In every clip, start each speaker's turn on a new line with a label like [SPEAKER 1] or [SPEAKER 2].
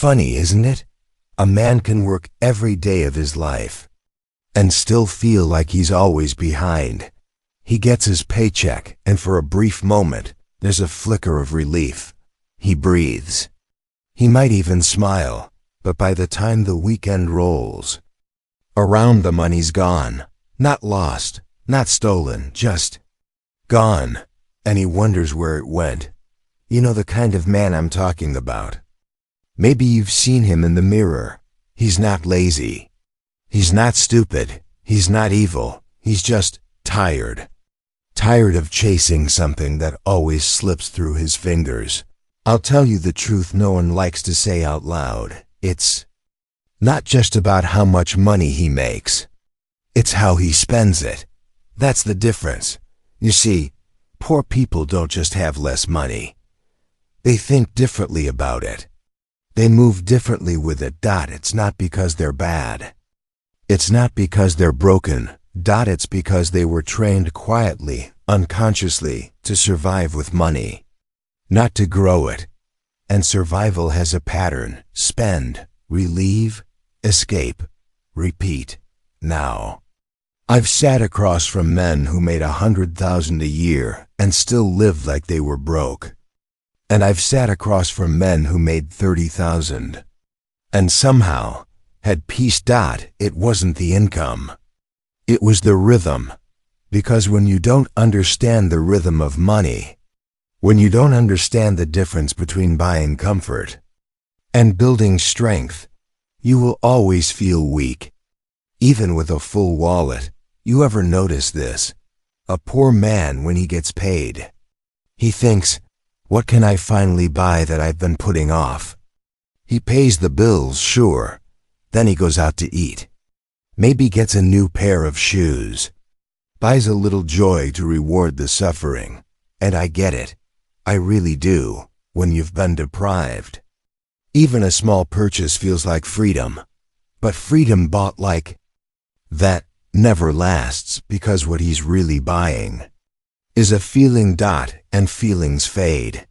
[SPEAKER 1] Funny, isn't it? A man can work every day of his life and still feel like he's always behind. He gets his paycheck, and for a brief moment, there's a flicker of relief. He breathes. He might even smile, but by the time the weekend rolls around, the money's gone. Not lost, not stolen, just gone. And he wonders where it went. You know the kind of man I'm talking about. Maybe you've seen him in the mirror. He's not lazy. He's not stupid. He's not evil. He's just tired. Tired of chasing something that always slips through his fingers. I'll tell you the truth no one likes to say out loud. It's not just about how much money he makes. It's how he spends it. That's the difference. You see, poor people don't just have less money. They think differently about it. They move differently with it. It's not because they're bad. It's not because they're broken. It's because they were trained quietly, unconsciously, to survive with money, not to grow it. And survival has a pattern: spend, relieve, escape, repeat. Now, I've sat across from men who made $100,000 a year and still lived like they were broke. And I've sat across from men who made $30,000 and somehow had peace. It wasn't the income. It was the rhythm. Because when you don't understand the rhythm of money, when you don't understand the difference between buying comfort and building strength, you will always feel weak. Even with a full wallet. You ever notice this? A poor man, when he gets paid, he thinks, what can I finally buy that I've been putting off? He pays the bills, sure. Then he goes out to eat. Maybe gets a new pair of shoes. Buys a little joy to reward the suffering. And I get it. I really do, when you've been deprived. Even a small purchase feels like freedom. But freedom bought like that never lasts, because what he's really buying is a feeling. And feelings fade.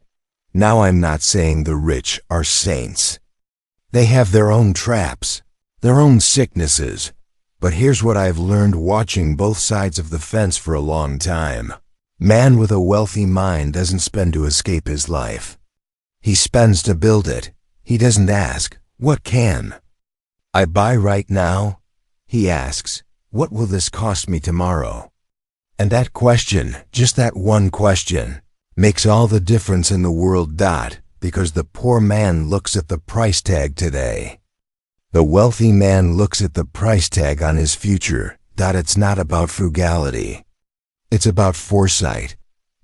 [SPEAKER 1] Now I'm not saying the rich are saints. They have their own traps, their own sicknesses. But here's what I've learned watching both sides of the fence for a long time. Man with a wealthy mind doesn't spend to escape his life. He spends to build it. He doesn't ask, what can I buy right now? He asks, what will this cost me tomorrow? And that question, just that one question, makes all the difference in the world. Because the poor man looks at the price tag today. The wealthy man looks at the price tag on his future. It's not about frugality. It's about foresight.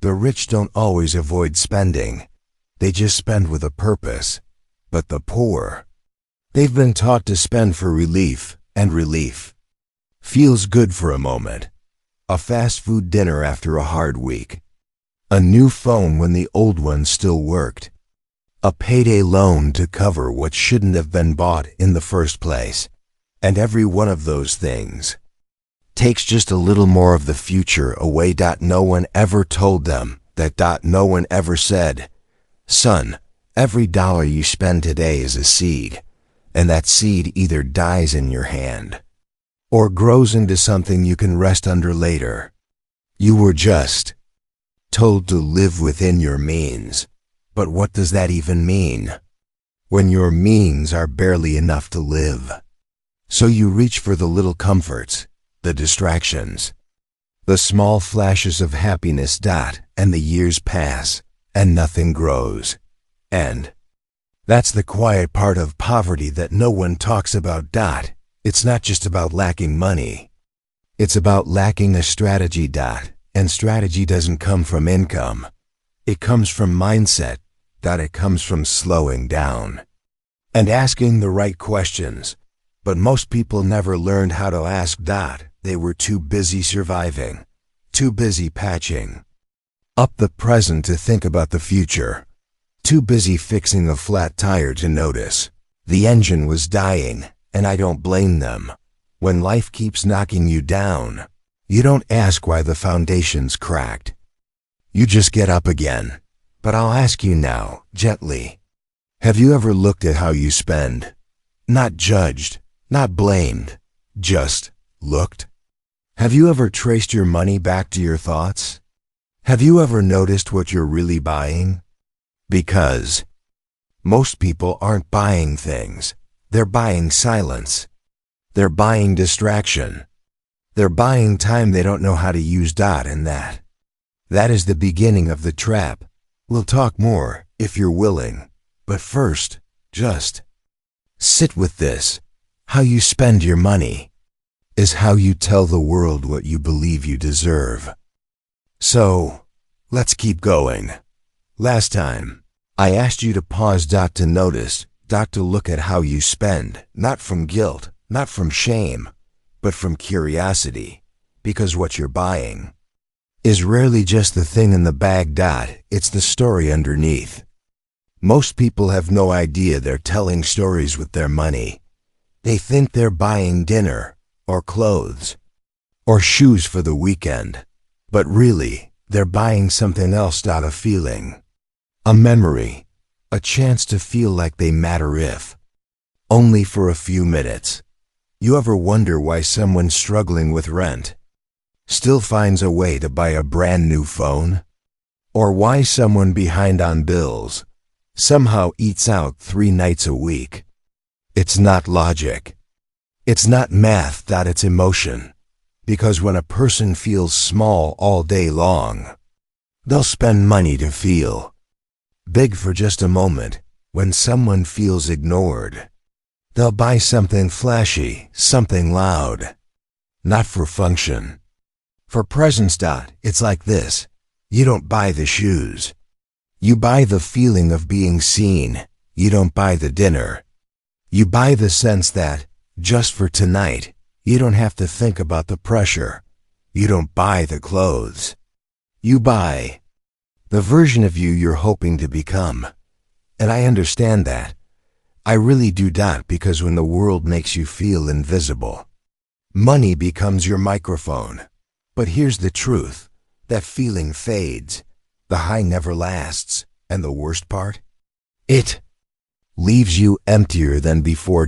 [SPEAKER 1] The rich don't always avoid spending. They just spend with a purpose. But the poor, they've been taught to spend for relief, and relief feels good for a moment. A fast food dinner after a hard week. A new phone when the old one still worked. A payday loan to cover what shouldn't have been bought in the first place. And every one of those things takes just a little more of the future away. No one ever told them that. No one ever said, son, every dollar you spend today is a seed, and that seed either dies in your hand or grows into something you can rest under later. You were just told to live within your means. But what does that even mean, when your means are barely enough to live? So you reach for the little comforts, the distractions, the small flashes of happiness. And the years pass, and nothing grows. And that's the quiet part of poverty that no one talks about. It's not just about lacking money. It's about lacking a strategy. And strategy doesn't come from income. It comes from mindset. It comes from slowing down and asking the right questions. But most people never learned how to ask. They were too busy surviving, too busy patching up the present to think about the future, too busy fixing a flat tire to notice the engine was dying. And I don't blame them. When life keeps knocking you down, you don't ask why the foundation's cracked. You just get up again. But I'll ask you now, gently, Have you ever looked at how you spend? Not judged, not blamed, just looked? Have you ever traced your money back to your thoughts? Have you ever noticed what you're really buying? Because most people aren't buying things. They're buying silence. They're buying distraction. They're buying time they don't know how to use. And that is the beginning of the trap. We'll talk more if you're willing. But first, just sit with this. How you spend your money is how you tell the world what you believe you deserve. So, let's keep going. Last time, I asked you to pause. To notice, to look at how you spend, not from guilt, not from shame, but from curiosity, because what you're buying is rarely just the thing in the bag. It's the story underneath. Most people have no idea they're telling stories with their money. They think they're buying dinner, or clothes, or shoes for the weekend, but really, they're buying something else. A feeling, a memory, a chance to feel like they matter, if only for a few minutes. You ever wonder why someone struggling with rent still finds a way to buy a brand new phone? Or why someone behind on bills somehow eats out 3 nights a week? It's not logic. It's not math. It's emotion. Because when a person feels small all day long, they'll spend money to feel big for just a moment. When someone feels ignored, they'll buy something flashy, something loud. Not for function, for presence. It's like this. You don't buy the shoes. You buy the feeling of being seen. You don't buy the dinner. You buy the sense that, just for tonight, you don't have to think about the pressure. You don't buy the clothes. You buy the version of you you're hoping to become. And I understand that. I really do. Because when the world makes you feel invisible, money becomes your microphone. But here's the truth. That feeling fades. The high never lasts. And the worst part? It leaves you emptier than before.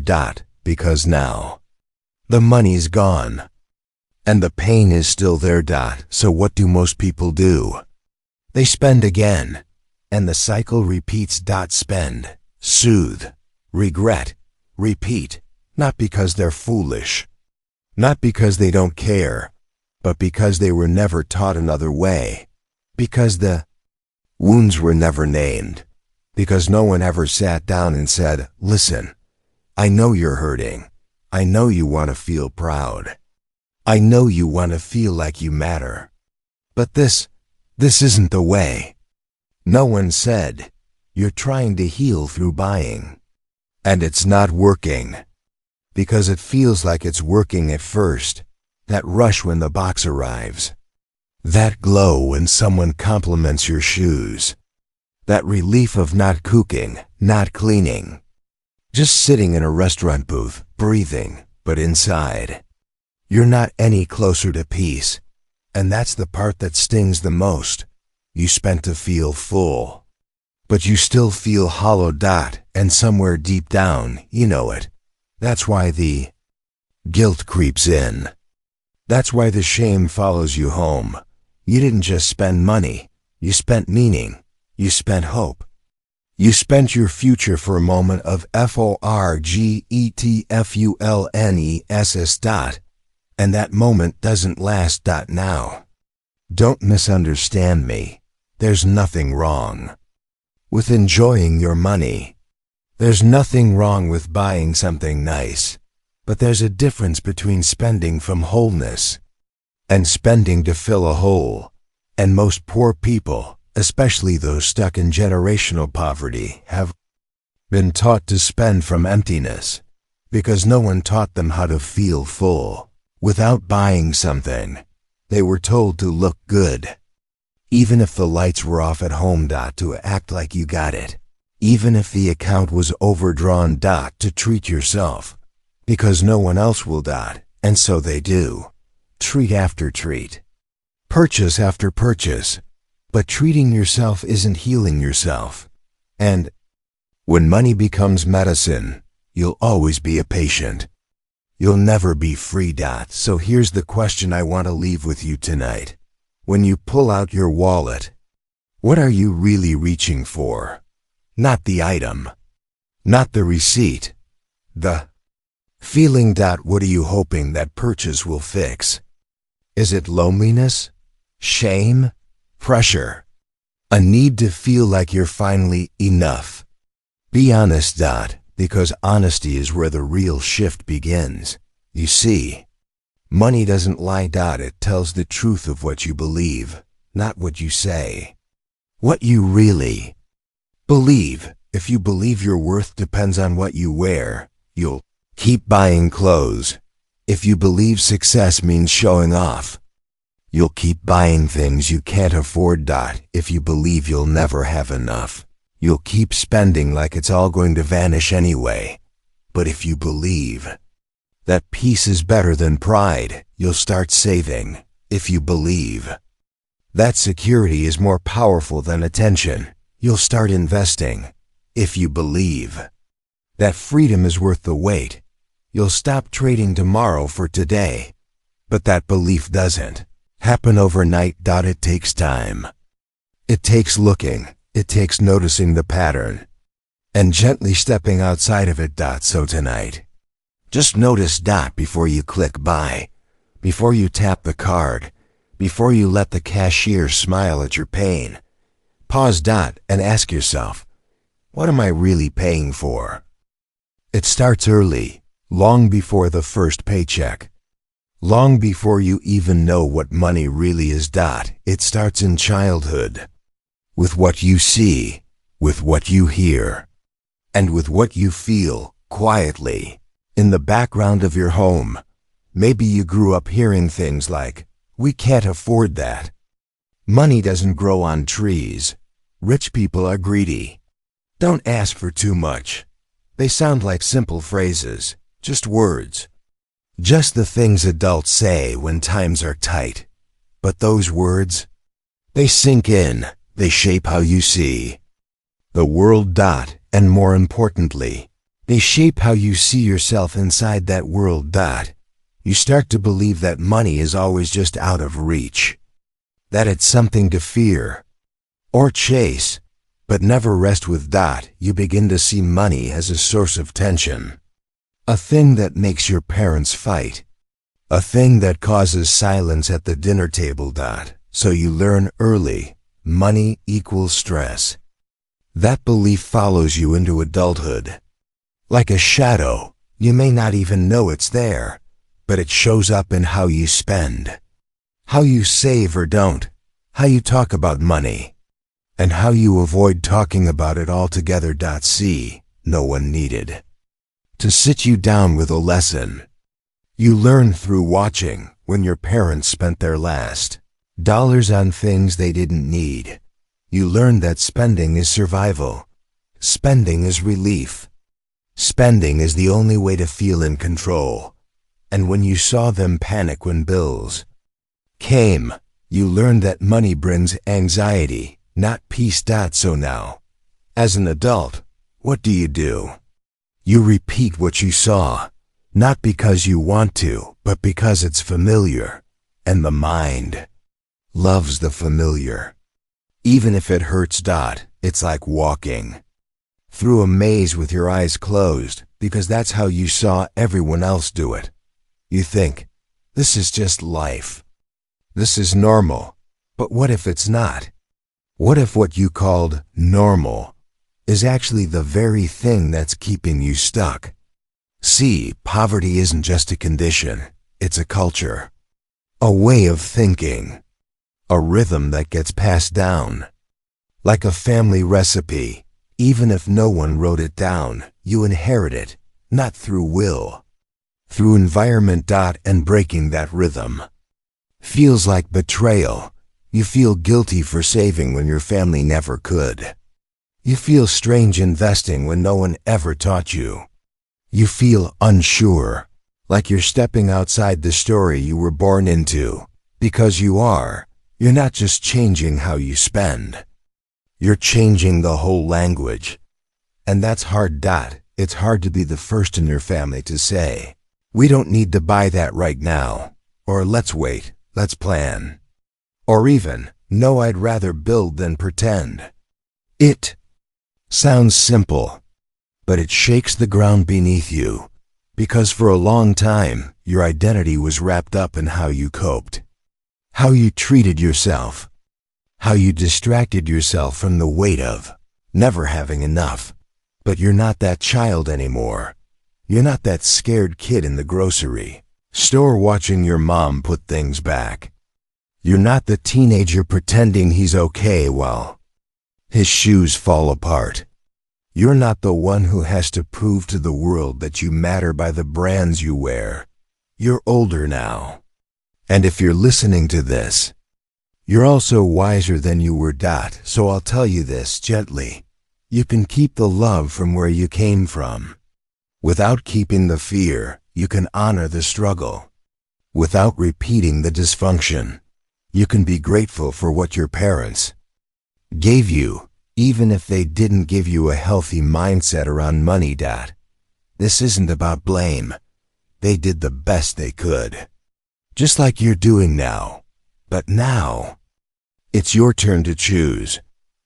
[SPEAKER 1] Because now, the money's gone. And the pain is still there. So what do most people do? They spend again. And the cycle repeats. Spend, soothe, regret, repeat. Not because they're foolish. Not because they don't care. But because they were never taught another way. Because the wounds were never named. Because no one ever sat down and said, listen, I know you're hurting. I know you want to feel proud. I know you want to feel like you matter. But this isn't the way. No one said, you're trying to heal through buying. And it's not working. Because it feels like it's working at first. That rush when the box arrives. That glow when someone compliments your shoes. That relief of not cooking, not cleaning. Just sitting in a restaurant booth, breathing, but inside, you're not any closer to peace. And that's the part that stings the most. You spent to feel full. But you still feel hollow. And somewhere deep down, you know it. That's why the guilt creeps in. That's why the shame follows you home. You didn't just spend money. You spent meaning. You spent hope. You spent your future for a moment of forgetfulness. And that moment doesn't last. Now, don't misunderstand me. There's nothing wrong with enjoying your money. There's nothing wrong with buying something nice. But there's a difference between spending from wholeness and spending to fill a hole. And most poor people, especially those stuck in generational poverty, have been taught to spend from emptiness because no one taught them how to feel full. Without buying something, they were told to look good. Even if the lights were off at home. To act like you got it. Even if the account was overdrawn. To treat yourself. Because no one else will. And so they do. Treat after treat. Purchase after purchase. But treating yourself isn't healing yourself. And When money becomes medicine, you'll always be a patient. You'll never be free. So here's the question I want to leave with you tonight. When you pull out your wallet, what are you really reaching for? Not the item, not the receipt, the feeling. What are you hoping that purchase will fix? Is it loneliness, shame, pressure, a need to feel like you're finally enough? Be honest, because honesty is where the real shift begins. You see, money doesn't lie, it tells the truth of what you believe, not what you say. What you really believe. If you believe your worth depends on what you wear, you'll keep buying clothes. If you believe success means showing off, you'll keep buying things you can't afford. If you believe you'll never have enough, you'll keep spending like it's all going to vanish anyway. But if you believe that peace is better than pride, you'll start saving. If you believe that security is more powerful than attention, you'll start investing. If you believe that freedom is worth the wait, you'll stop trading tomorrow for today. But that belief doesn't happen overnight. It takes time. It takes looking. It takes noticing the pattern and gently stepping outside of it. So tonight, just notice. Before you click buy, before you tap the card, before you let the cashier smile at your pain, pause. And ask yourself, what am I really paying for? It starts early, long before the first paycheck, long before you even know what money really is. It starts in childhood, with what you see, with what you hear, and with what you feel quietly in the background of your home. Maybe you grew up hearing things like, "We can't afford that." "Money doesn't grow on trees." "Rich people are greedy." "Don't ask for too much." They sound like simple phrases, just words, just the things adults say when times are tight. But those words, they sink in, they shape how you see the world. And more importantly, they shape how you see yourself inside that world. You start to believe that money is always just out of reach, that it's something to fear or chase, but never rest with. You begin to see money as a source of tension, a thing that makes your parents fight, a thing that causes silence at the dinner table. So you learn early, money equals stress. That belief follows you into adulthood. Like a shadow, you may not even know it's there, but it shows up in how you spend, how you save or don't, how you talk about money, and how you avoid talking about it altogether. See, no one needed to sit you down with a lesson. You learn through watching when your parents spent their last dollars on things they didn't need. You learn that spending is survival. Spending is relief. Spending is the only way to feel in control. And when you saw them panic when bills came, you learned that money brings anxiety, not peace. So now, as an adult, what do? You repeat what you saw, not because you want to, but because it's familiar. And the mind loves the familiar. Even if it hurts. It's like walking through a maze with your eyes closed, because that's how you saw everyone else do it. You think, this is just life. This is normal. But what if it's not? What if what you called normal is actually the very thing that's keeping you stuck? See, poverty isn't just a condition, it's a culture, a way of thinking, a rhythm that gets passed down. Like a family recipe, even if no one wrote it down, you inherit it, not through will, through environment. And breaking that rhythm feels like betrayal. You feel guilty for saving when your family never could. You feel strange investing when no one ever taught you. You feel unsure, like you're stepping outside the story you were born into. Because you are. You're not just changing how you spend. You're changing the whole language. And that's hard. It's hard to be the first in your family to say, "We don't need to buy that right now," or "Let's wait, let's plan," or even, "No, I'd rather build than pretend." It sounds simple, but it shakes the ground beneath you, because for a long time, your identity was wrapped up in how you coped, how you treated yourself, how you distracted yourself from the weight of never having enough. But you're not that child anymore. You're not that scared kid in the grocery store watching your mom put things back. You're not the teenager pretending he's okay while his shoes fall apart. You're not the one who has to prove to the world that you matter by the brands you wear. You're older now. And if you're listening to this, you're also wiser than you were. So I'll tell you this gently. You can keep the love from where you came from. Without keeping the fear, you can honor the struggle. Without repeating the dysfunction, you can be grateful for what your parents gave you, even if they didn't give you a healthy mindset around money. This isn't about blame. They did the best they could. Just like you're doing now. But now, it's your turn to choose.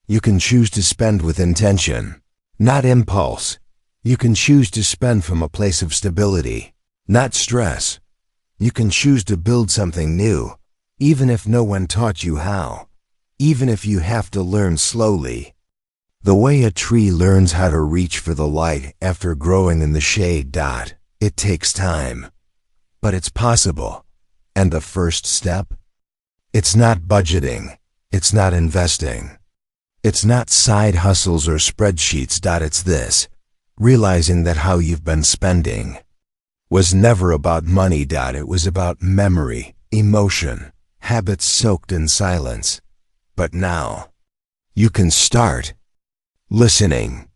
[SPEAKER 1] You can choose to spend with intention, not impulse. You can choose to spend from a place of stability, not stress. You can choose to build something new, even if no one taught you how, even if you have to learn slowly. The way a tree learns how to reach for the light after growing in the shade. It takes time, but it's possible. And the first step? It's not budgeting. It's not investing. It's not side hustles or spreadsheets. It's this, realizing that how you've been spending was never about money. It was about memory, emotion, habits soaked in silence. But now, you can start listening.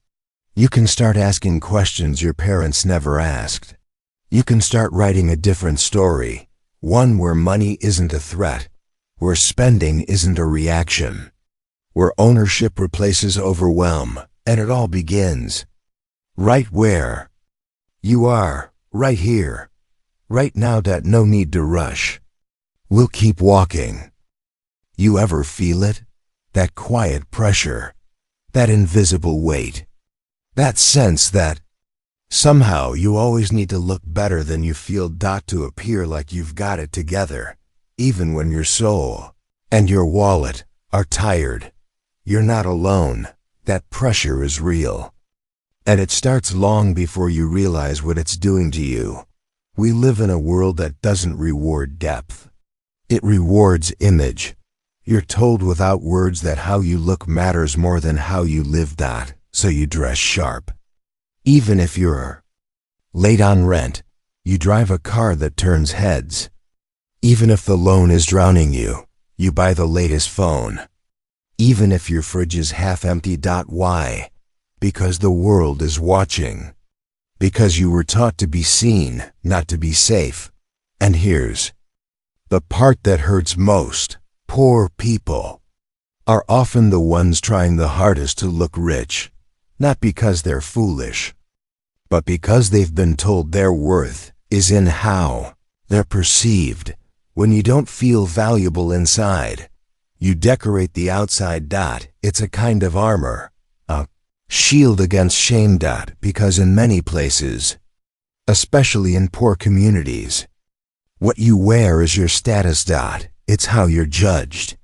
[SPEAKER 1] You can start asking questions your parents never asked. You can start writing a different story, one where money isn't a threat, where spending isn't a reaction, where ownership replaces overwhelm, and it all begins right where you are, right here, right now. No need to rush. We'll keep walking. You ever feel it? That quiet pressure, that invisible weight, that sense that somehow you always need to look better than you feel. To appear like you've got it together, even when your soul and your wallet are tired. You're not alone. That pressure is real. And it starts long before you realize what it's doing to you. We live in a world that doesn't reward depth. It rewards image. You're told without words that how you look matters more than how you live. So you dress sharp. Even if you're late on rent, you drive a car that turns heads. Even if the loan is drowning you, you buy the latest phone. Even if your fridge is half empty. Why? Because the world is watching. Because you were taught to be seen, not to be safe. And here's the part that hurts most. Poor people are often the ones trying the hardest to look rich, not because they're foolish, but because they've been told their worth is in how they're perceived. When you don't feel valuable inside, you decorate the outside. It's a kind of armor, a shield against shame. Because in many places, especially in poor communities, what you wear is your status. It's how you're judged.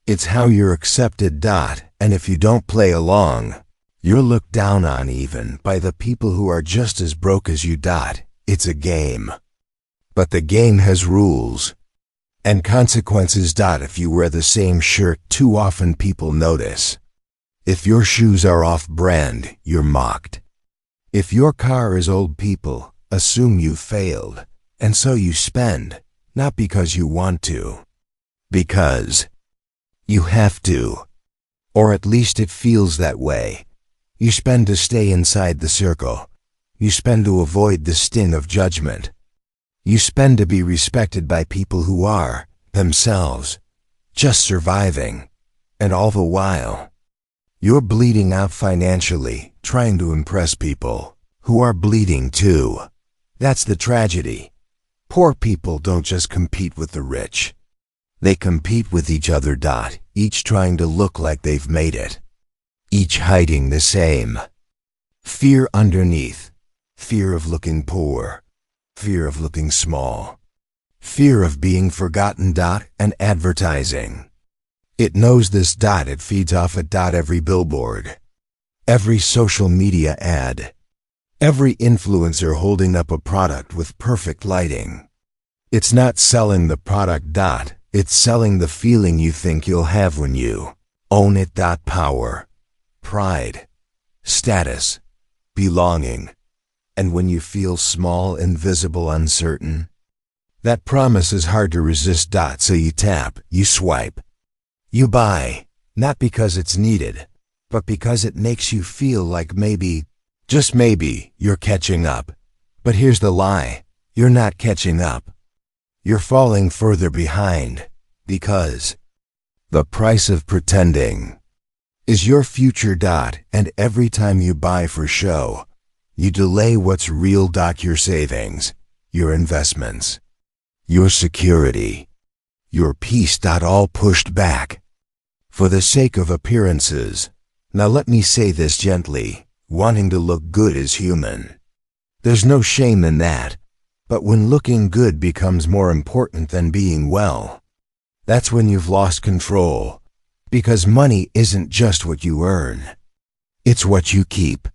[SPEAKER 1] It's how you're accepted. And if you don't play along, you're looked down on even by the people who are just as broke as you. It's a game. But the game has rules and consequences. If you wear the same shirt too often, people notice. If your shoes are off-brand, you're mocked. If your car is old, people assume you failed. And so you spend, not because you want to, because you have to. Or at least it feels that way. You spend to stay inside the circle. You spend to avoid the sting of judgment. You spend to be respected by people who are, themselves, just surviving. And all the while, You're bleeding out financially, trying to impress people who are bleeding too. That's the tragedy. Poor people don't just compete with the rich. They compete with each other. Each trying to look like they've made it. Each hiding the same fear underneath. Fear of looking poor. Fear of looking small. Fear of being forgotten. And advertising. It knows this. It feeds off it. Every billboard. Every social media ad. Every influencer holding up a product with perfect lighting. It's not selling the product. It's selling the feeling you think you'll have when you own it. Power, pride, status, belonging. And when you feel small, invisible, uncertain, that promise is hard to resist. So you tap, you swipe, you buy, not because it's needed, but because it makes you feel like maybe, just maybe, you're catching up. But here's the lie, you're not catching up. You're falling further behind, because the price of pretending is your future. And every time you buy for show, you delay what's real. Your savings, your investments, your security, your peace. All pushed back for the sake of appearances. Now let me say this gently, wanting to look good is human. There's no shame in that. But when looking good becomes more important than being well, that's when you've lost control. Because money isn't just what you earn. It's what you keep,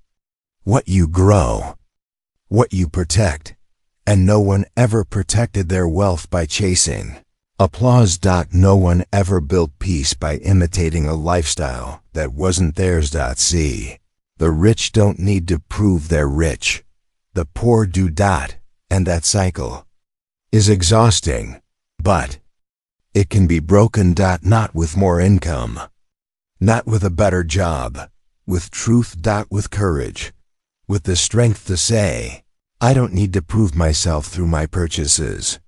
[SPEAKER 1] what you grow, what you protect. And no one ever protected their wealth by chasing applause. No one ever built peace by imitating a lifestyle that wasn't theirs. See, the rich don't need to prove they're rich. The poor do. And that cycle is exhausting, but it can be broken. Not with more income, not with a better job, with truth. With courage, with the strength to say, I don't need to prove myself through my purchases.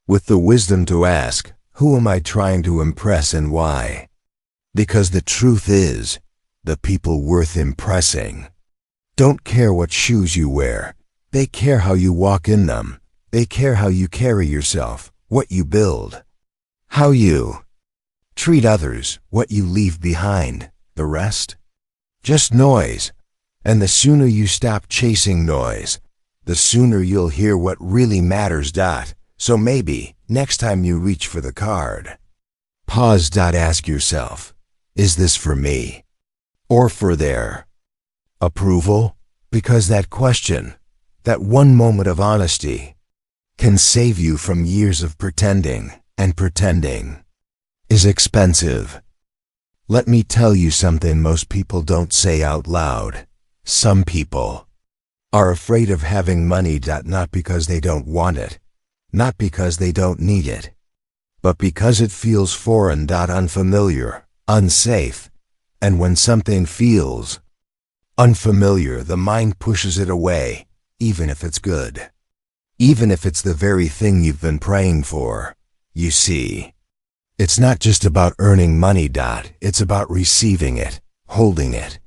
[SPEAKER 1] With the wisdom to ask, who am I trying to impress and why? Because the truth is, the people worth impressing don't care what shoes you wear. They care how you walk in them. They care how you carry yourself, what you build, how you treat others, what you leave behind. The rest? Just noise. And the sooner you stop chasing noise, the sooner you'll hear what really matters. So maybe, next time you reach for the card, pause. Ask yourself, is this for me? Or for their approval? Because that question, that one moment of honesty, can save you from years of pretending, and pretending is expensive. Let me tell you something most people don't say out loud. Some people are afraid of having money. Not because they don't want it, not because they don't need it, but because it feels foreign. Unfamiliar, unsafe. And when something feels unfamiliar, the mind pushes it away. Even if it's good. Even if it's the very thing you've been praying for. You see, it's not just about earning money. It's about receiving it, holding it,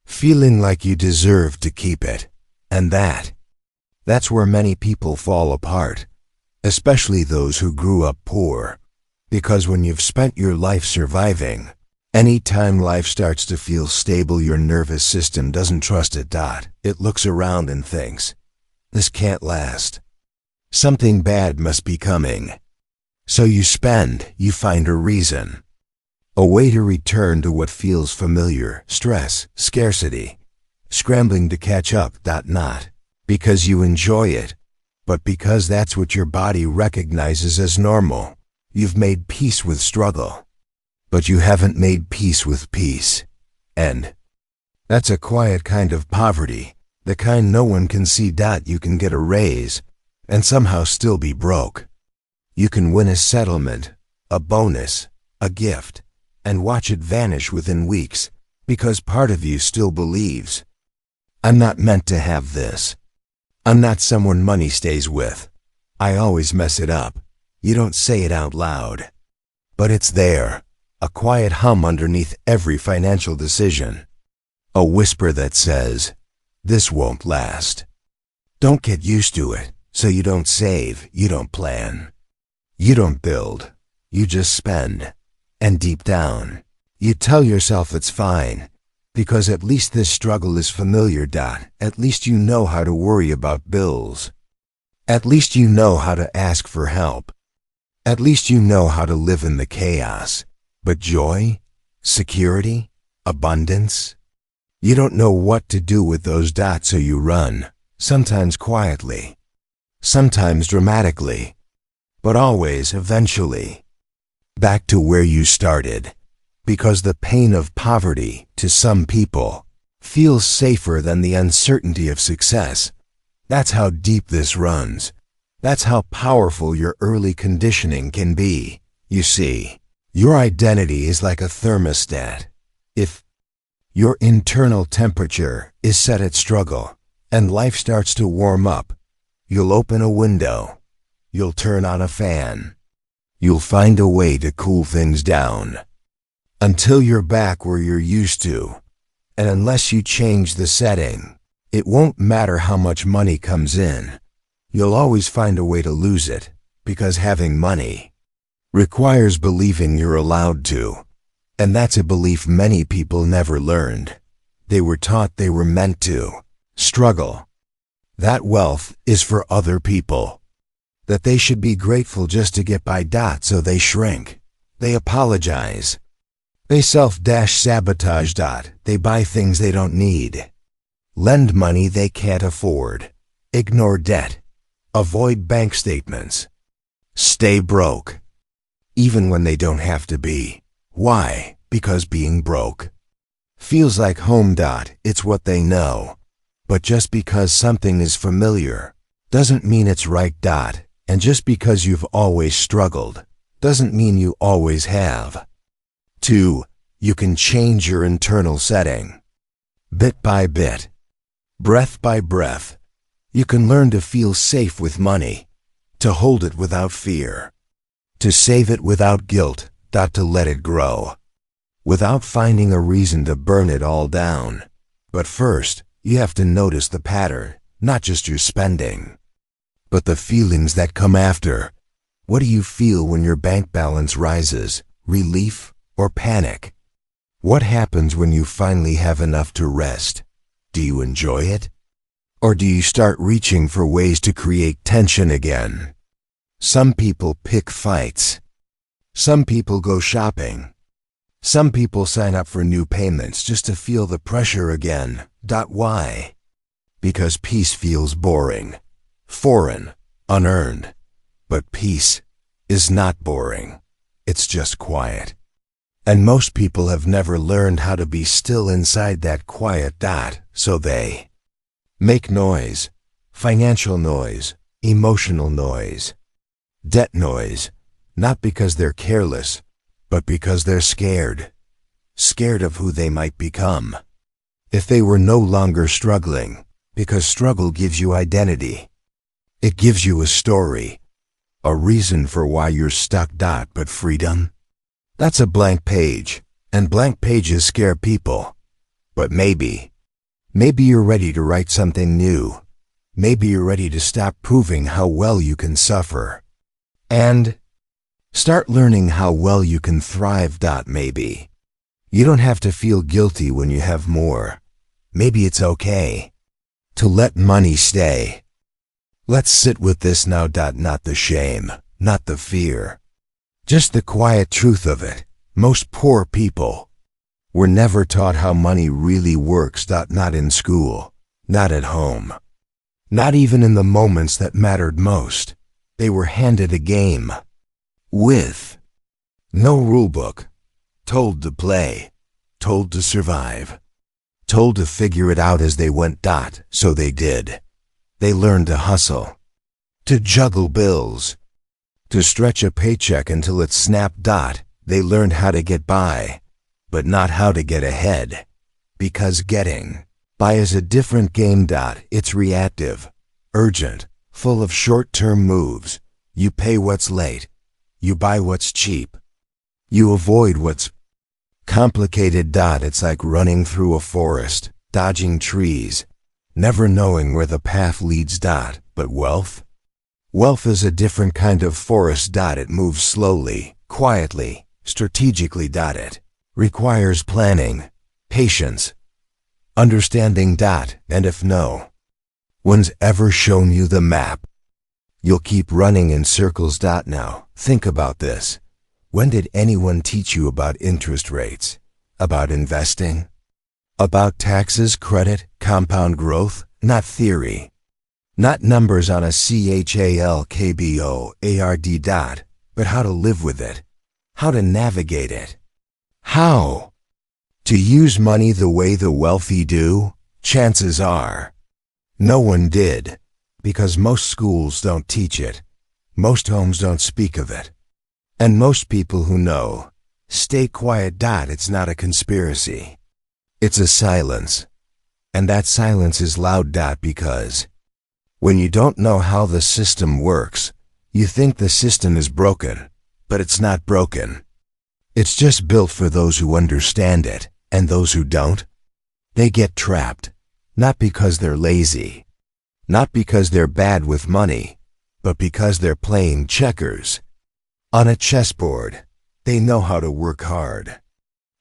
[SPEAKER 1] feeling like you deserve to keep it. And that's where many people fall apart, especially those who grew up poor. Because when you've spent your life surviving, anytime life starts to feel stable, your nervous system doesn't trust it. It looks around and thinks, this can't last. Something bad must be coming. So you find a reason. A way to return to what feels familiar. Stress, scarcity, scrambling to catch up. Not because you enjoy it, but because that's what your body recognizes as normal. You've made peace with struggle, but you haven't made peace with peace. And that's a quiet kind of poverty, the kind no one can see. You can get a raise and somehow still be broke. You can win a settlement, a bonus, a gift, and watch it vanish within weeks because part of you still believes, I'm not meant to have this. I'm not someone money stays with. I always mess it up. You don't say it out loud, but it's there. a quiet hum underneath every financial decision. A whisper that says, "This won't last." Don't get used to it, so you don't save, you don't plan. You don't build, you just spend. And deep down, you tell yourself it's fine, because at least this struggle is familiar. At least you know how to worry about bills. At least you know how to ask for help. At least you know how to live in the chaos. But joy, security, abundance? You don't know what to do with those dots, so you run, sometimes quietly, sometimes dramatically, but always eventually back to where you started, because the pain of poverty, to some people, feels safer than the uncertainty of success. That's how deep this runs. That's how powerful your early conditioning can be. You see, your identity is like a thermostat. If your internal temperature is set at struggle and life starts to warm up, you'll open a window. You'll turn on a fan. You'll find a way to cool things down until you're back where you're used to. And unless you change the setting, it won't matter how much money comes in. You'll always find a way to lose it, because having money requires believing you're allowed to. And that's a belief many people never learned. They were taught they were meant to struggle. That wealth is for other people. That they should be grateful just to get by. So they shrink. They apologize. They self-sabotage. They buy things they don't need. Lend money they can't afford. Ignore debt. Avoid bank statements. Stay broke. Even when they don't have to be. Why? Because being broke feels like home. It's what they know. But just because something is familiar doesn't mean it's right. And just because you've always struggled doesn't mean you always have. 2. You can change your internal setting. Bit by bit, breath by breath, you can learn to feel safe with money, to hold it without fear, to save it without guilt. To let it grow, without finding a reason to burn it all down. But first, you have to notice the pattern, not just your spending, but the feelings that come after. What do you feel when your bank balance rises? Relief or panic? What happens when you finally have enough to rest? Do you enjoy it? Or do you start reaching for ways to create tension again? Some people pick fights. Some people go shopping. Some people sign up for new payments just to feel the pressure again. Why? Because peace feels boring, foreign, unearned. But peace is not boring. It's just quiet. And most people have never learned how to be still inside that quiet. So they make noise, financial noise, emotional noise, debt noise, not because they're careless, but because they're scared. Scared of who they might become if they were no longer struggling, because struggle gives you identity. It gives you a story, a reason for why you're stuck. But freedom? That's a blank page, and blank pages scare people. But maybe you're ready to write something new. Maybe you're ready to stop proving how well you can suffer and start learning how well you can thrive. Maybe you don't have to feel guilty when you have more. Maybe it's okay to let money stay. Let's sit with this now. Not the shame, not the fear, just the quiet truth of it. Most poor people were never taught how money really works. Not in school, not at home, not even in the moments that mattered most. They were handed a game with no rulebook, told to play, told to survive, told to figure it out as they went. So they did. They learned to hustle, to juggle bills, to stretch a paycheck until it snapped. They learned how to get by, but not how to get ahead, because getting by is a different game. It's reactive, urgent, full of short-term moves. You pay what's late. You buy what's cheap. You avoid what's complicated. It's like running through a forest, dodging trees, never knowing where the path leads. But wealth? Wealth is a different kind of forest. It moves slowly, quietly, strategically. It requires planning, patience, understanding. And if no one's ever shown you the map, you'll keep running in circles. Now, think about this. When did anyone teach you about interest rates, about investing, about taxes, credit, compound growth? Not theory, not numbers on a calculator, but how to live with it, how to navigate it, how to use money the way the wealthy do. Chances are no one did, because most schools don't teach it, most homes don't speak of it. And most people who know stay quiet. It's not a conspiracy. It's a silence. And that silence is loud. Because when you don't know how the system works, you think the system is broken, but it's not broken. It's just built for those who understand it, and those who don't, they get trapped, not because they're lazy, not because they're bad with money, but because they're playing checkers. On a chessboard, they know how to work hard,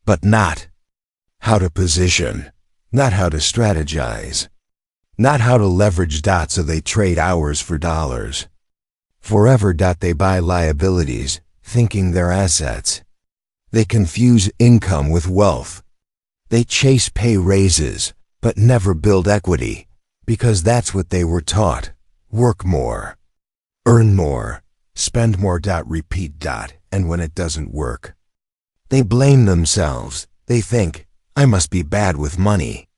[SPEAKER 1] but not how to position, not how to strategize, not how to leverage. So they trade hours for dollars. Forever. They buy liabilities, thinking they're assets. They confuse income with wealth. They chase pay raises, but never build equity, because that's what they were taught. Work more, earn more, spend more. Repeat. And when it doesn't work, they blame themselves. They think, I must be bad with money.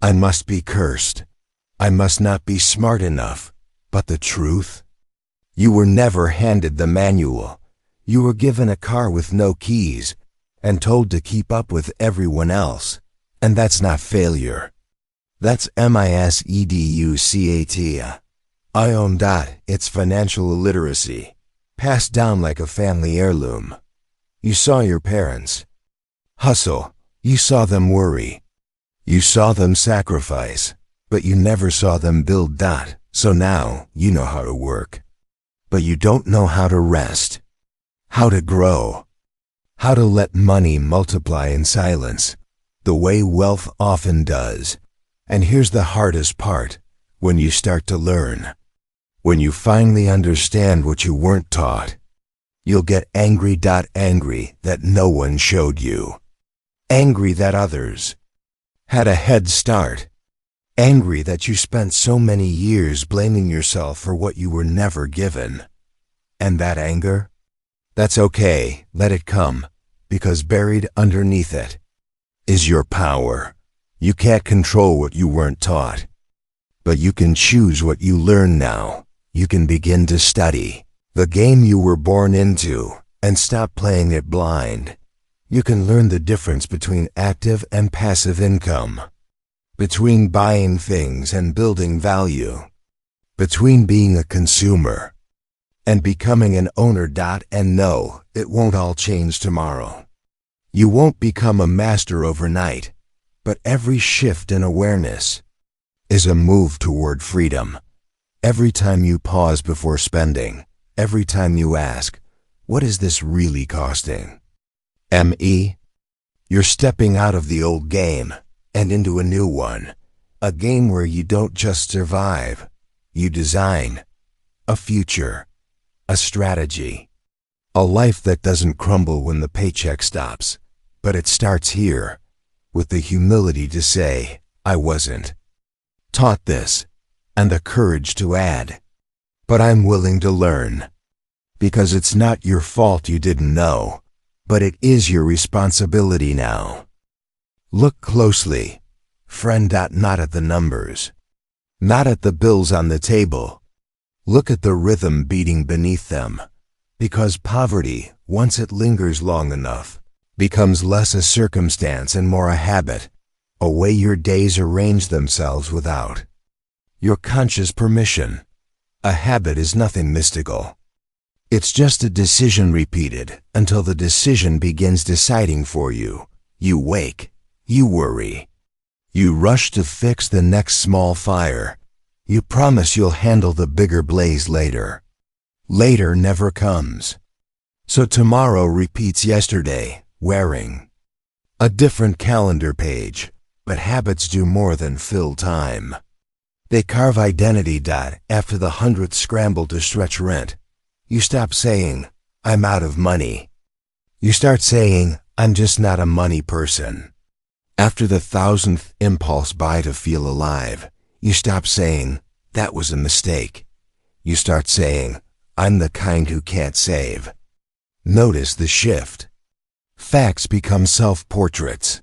[SPEAKER 1] I must be cursed. I must not be smart enough. But the truth? You were never handed the manual. You were given a car with no keys and told to keep up with everyone else. And that's not failure. That's miseducat. It's financial illiteracy, passed down like a family heirloom. You saw your parents hustle. You saw them worry. You saw them sacrifice, but you never saw them build. So now you know how to work, but you don't know how to rest, how to grow, how to let money multiply in silence, the way wealth often does. And here's the hardest part: when you start to learn, when you finally understand what you weren't taught, you'll get angry. Angry that no one showed you. Angry that others had a head start. Angry that you spent so many years blaming yourself for what you were never given. And that anger? That's okay, let it come, because buried underneath it is your power. You can't control what you weren't taught, but you can choose what you learn now. You can begin to study the game you were born into and stop playing it blind. You can learn the difference between active and passive income, between buying things and building value, between being a consumer and becoming an owner. And no, it won't all change tomorrow. You won't become a master overnight, but every shift in awareness is a move toward freedom. Every time you pause before spending, every time you ask, what is this really costing? You're stepping out of the old game and into a new one, a game where you don't just survive, you design a future, a strategy, a life that doesn't crumble when the paycheck stops, but it starts here, with the humility to say, I wasn't taught this, and the courage to add, but I'm willing to learn, because it's not your fault you didn't know, but it is your responsibility now. Look closely, friend. Not at the numbers, not at the bills on the table. Look at the rhythm beating beneath them, because poverty, once it lingers long enough, becomes less a circumstance and more a habit, a way your days arrange themselves without your conscious permission. A habit is nothing mystical. It's just a decision repeated until the decision begins deciding for you. You wake. You worry. You rush to fix the next small fire. You promise you'll handle the bigger blaze later. Later never comes. So tomorrow repeats yesterday, wearing a different calendar page. But habits do more than fill time. They carve identity. After the 100th scramble to stretch rent, you stop saying, I'm out of money. You start saying, I'm just not a money person. After the 1000th impulse buy to feel alive, you stop saying, that was a mistake. You start saying, I'm the kind who can't save. Notice the shift. Facts become self-portraits.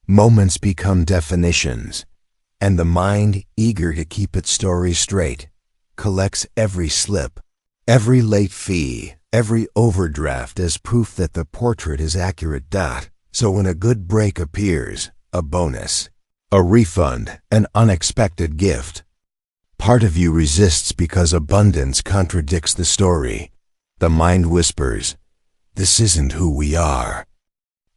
[SPEAKER 1] Moments become definitions. And the mind, eager to keep its story straight, collects every slip, every late fee, every overdraft as proof that the portrait is accurate. So when a good break appears, a bonus, a refund, an unexpected gift, part of you resists because abundance contradicts the story. The mind whispers, this isn't who we are.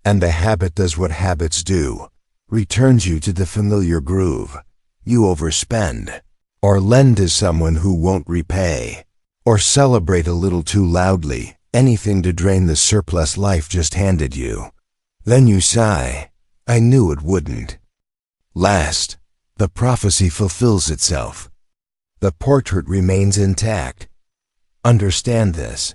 [SPEAKER 1] And the habit does what habits do, returns you to the familiar groove. You overspend, or lend to someone who won't repay, or celebrate a little too loudly, anything to drain the surplus life just handed you. Then you sigh, I knew it wouldn't. Last, the prophecy fulfills itself. The portrait remains intact. Understand this.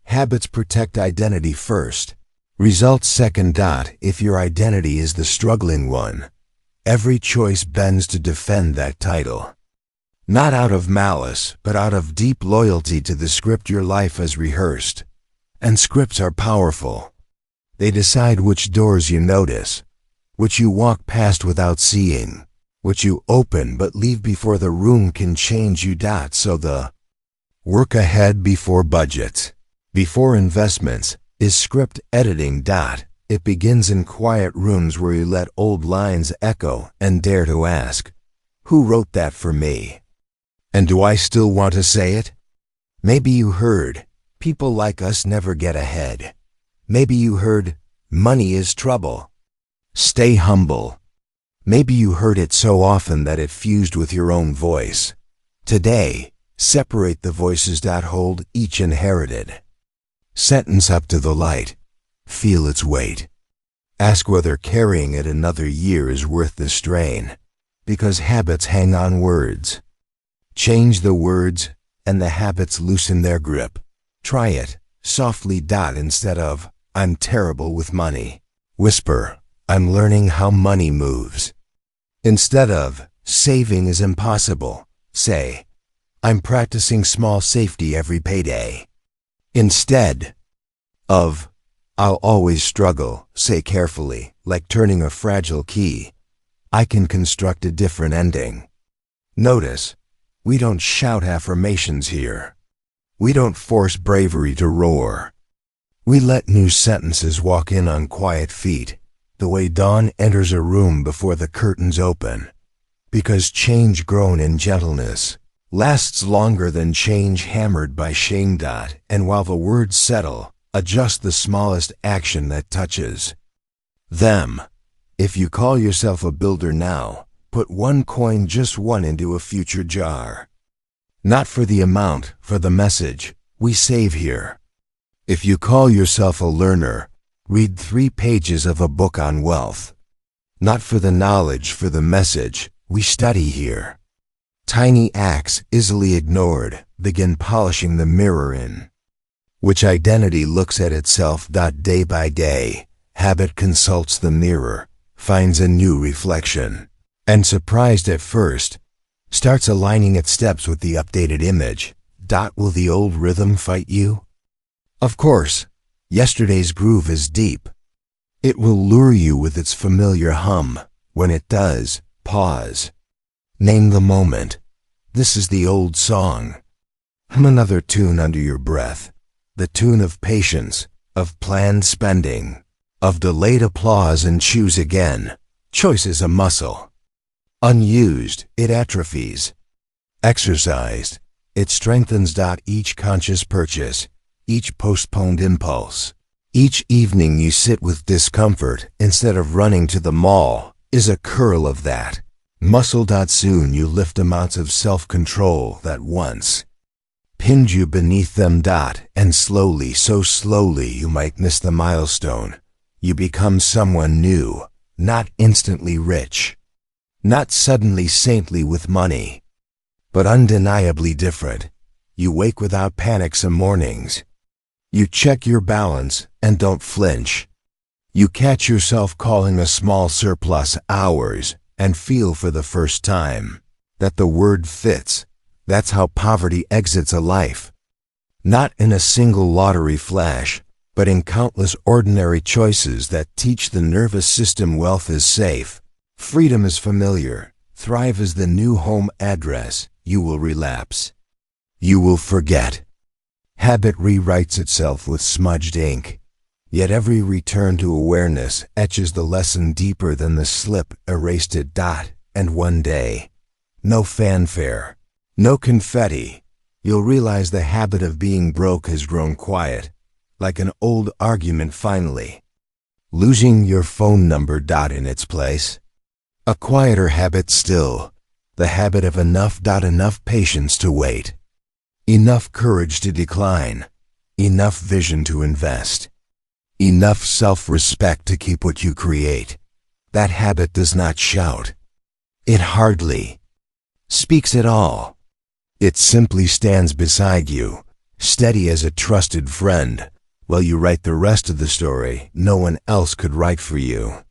[SPEAKER 1] Habits protect identity first. Results second. If your identity is the struggling one, every choice bends to defend that title. Not out of malice, but out of deep loyalty to the script your life has rehearsed. And scripts are powerful. They decide which doors you notice, which you walk past without seeing, which you open but leave before the room can change you. So the work ahead before budgets, before investments, is script editing. It begins in quiet rooms where you let old lines echo and dare to ask, who wrote that for me? And do I still want to say it? Maybe you heard, people like us never get ahead. Maybe you heard, money is trouble. Stay humble. Maybe you heard it so often that it fused with your own voice. Today, separate the voices. Hold each inherited sentence up to the light. Feel its weight. Ask whether carrying it another year is worth the strain. Because habits hang on words. Change the words, and the habits loosen their grip. Try it, softly. Instead of, I'm terrible with money, whisper, I'm learning how money moves. Instead of, saving is impossible, say, I'm practicing small safety every payday. Instead of, I'll always struggle, say carefully, like turning a fragile key, I can construct a different ending. Notice, we don't shout affirmations here. We don't force bravery to roar. We let new sentences walk in on quiet feet, the way dawn enters a room before the curtains open. Because change grown in gentleness lasts longer than change hammered by shame. And while the words settle, adjust the smallest action that touches them. If you call yourself a builder now, put one coin, just one, into a future jar. Not for the amount, for the message we save here. If you call yourself a learner, read 3 pages of a book on wealth. Not for the knowledge, for the message we study here. Tiny acts easily ignored begin polishing the mirror in which identity looks at itself. Day by day, habit consults the mirror, finds a new reflection, and surprised at first, starts aligning its steps with the updated image. Will the old rhythm fight you? Of course, yesterday's groove is deep. It will lure you with its familiar hum. When it does, pause. Name the moment. This is the old song. Hum another tune under your breath. The tune of patience, of planned spending, of delayed applause, and choose again. Choice is a muscle. Unused, it atrophies. Exercised, it strengthens. Each conscious purchase, each postponed impulse, each evening you sit with discomfort instead of running to the mall, is a curl of that muscle. Soon you lift amounts of self-control that once pinned you beneath them. And slowly, so slowly you might miss the milestone, you become someone new, not instantly rich, not suddenly saintly with money, but undeniably different. You wake without panic some mornings. You check your balance and don't flinch. You catch yourself calling a small surplus hours and feel for the first time that the word fits. That's how poverty exits a life. Not in a single lottery flash, but in countless ordinary choices that teach the nervous system wealth is safe, freedom is familiar, thrive is the new home address. You will relapse. You will forget. Habit rewrites itself with smudged ink. Yet every return to awareness etches the lesson deeper than the slip erased it. And one day, no fanfare, no confetti, you'll realize the habit of being broke has grown quiet, like an old argument finally losing your phone number. In its place, a quieter habit still, the habit of enough. Enough patience to wait, enough courage to decline, enough vision to invest, enough self-respect to keep what you create. That habit does not shout. It hardly speaks at all. It simply stands beside you, steady as a trusted friend, while you write the rest of the story no one else could write for you.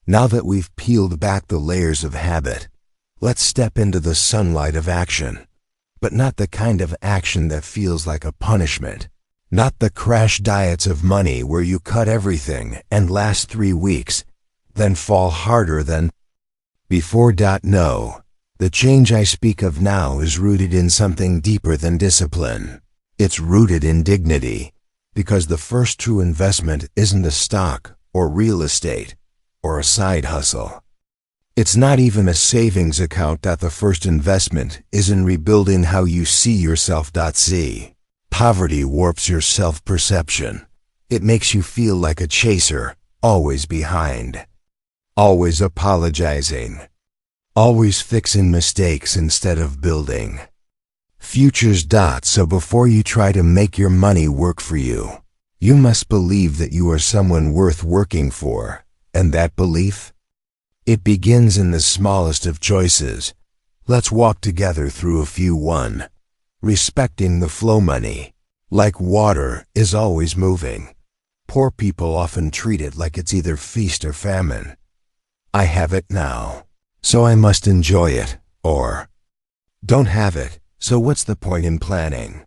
[SPEAKER 1] Now that we've peeled back the layers of habit, let's step into the sunlight of action. But not the kind of action that feels like a punishment. Not the crash diets of money where you cut everything and last 3 weeks, then fall harder than before. No, the change I speak of now is rooted in something deeper than discipline. It's rooted in dignity, because the first true investment isn't a stock or real estate or a side hustle. It's not even a savings account. The first investment is in rebuilding how you see yourself. See, poverty warps your self-perception. It makes you feel like a chaser, always behind, always apologizing, always fixing mistakes instead of building futures. So before you try to make your money work for you, you must believe that you are someone worth working for, and that belief, it begins in the smallest of choices. Let's walk together through a few. 1. Respecting the flow. Money, like water, is always moving. Poor people often treat it like it's either feast or famine. I have it now, so I must enjoy it, or don't have it, so what's the point in planning?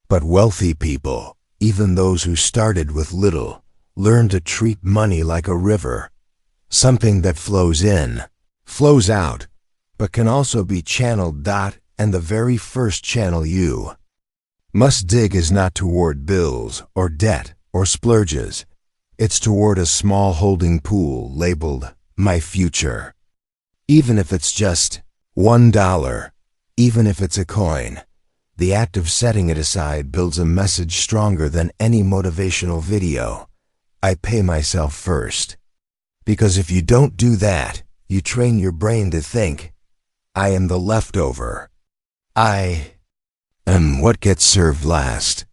[SPEAKER 1] But wealthy people, even those who started with little, learn to treat money like a river. Something that flows in, flows out, but can also be channeled. And the very first channel you must dig is not toward bills or debt or splurges. It's toward a small holding pool labeled My Future. Even if it's just $1, even if it's a coin, the act of setting it aside builds a message stronger than any motivational video. I pay myself first. Because if you don't do that, you train your brain to think, I am the leftover. I am what gets served last.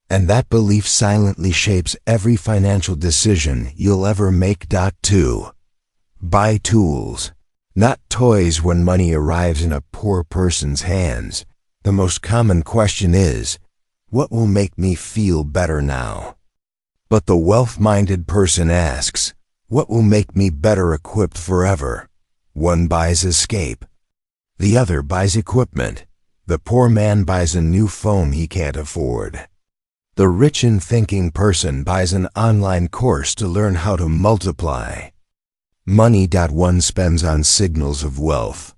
[SPEAKER 1] And that belief silently shapes every financial decision you'll ever make. 2. Buy tools, not toys. When money arrives in a poor person's hands, the most common question is, what will make me feel better now? But the wealth-minded person asks, what will make me better equipped forever? One buys escape. The other buys equipment. The poor man buys a new phone he can't afford. The rich and thinking person buys an online course to learn how to multiply money. One spends on signals of wealth.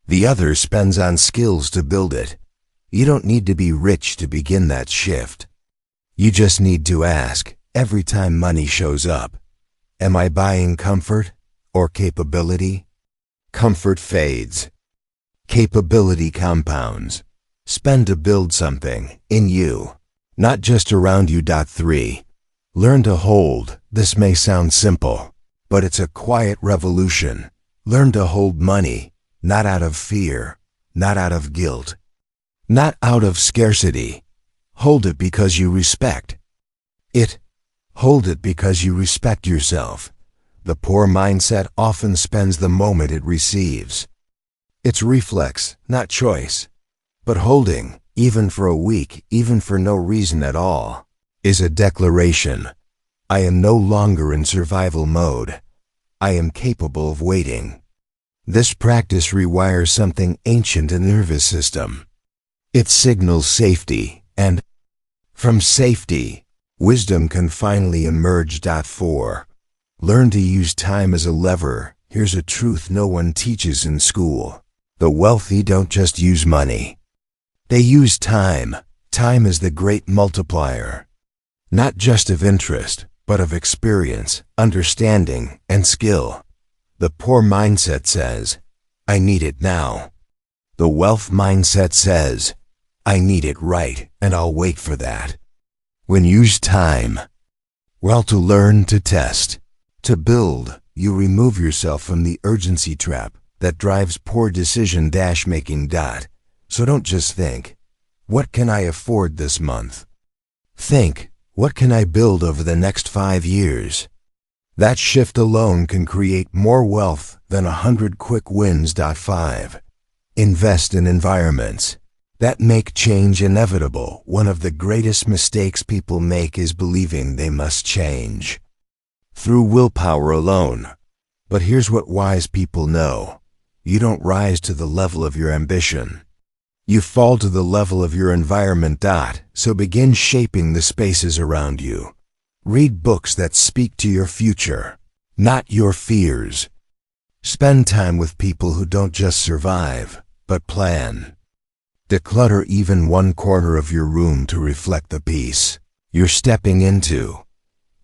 [SPEAKER 1] The other spends on skills to build it. You don't need to be rich to begin that shift. You just need to ask, every time money shows up, am I buying comfort or capability? Comfort fades. Capability compounds. Spend to build something in you. not just around you. 3. Learn to hold. This may sound simple, but it's a quiet revolution. Learn to hold money, not out of fear, not out of guilt, not out of scarcity. Hold it because you respect it. Hold it because you respect yourself. The poor mindset often spends the moment it receives. It's reflex, not choice. But holding, even for a week, even for no reason at all, is a declaration. I am no longer in survival mode. I am capable of waiting. This practice rewires something ancient in the nervous system. It signals safety, and from safety, wisdom can finally emerge. 4. Learn to use time as a lever. Here's a truth no one teaches in school. The wealthy don't just use money. They use time. Time is the great multiplier. Not just of interest, but of experience, understanding, and skill. The poor mindset says, I need it now. The wealth mindset says, I need it right, and I'll wait for that. When you use time, well, to learn, to test, to build, you remove yourself from the urgency trap that drives poor decision-making. So don't just think, what can I afford this month? Think, what can I build over the next 5 years? That shift alone can create more wealth than 100 quick wins. 5. Invest in environments that make change inevitable. One of the greatest mistakes people make is believing they must change through willpower alone. But here's what wise people know. You don't rise to the level of your ambition. You fall to the level of your environment. So begin shaping the spaces around you. Read books that speak to your future, not your fears. Spend time with people who don't just survive, but plan. Declutter even one corner of your room to reflect the peace you're stepping into.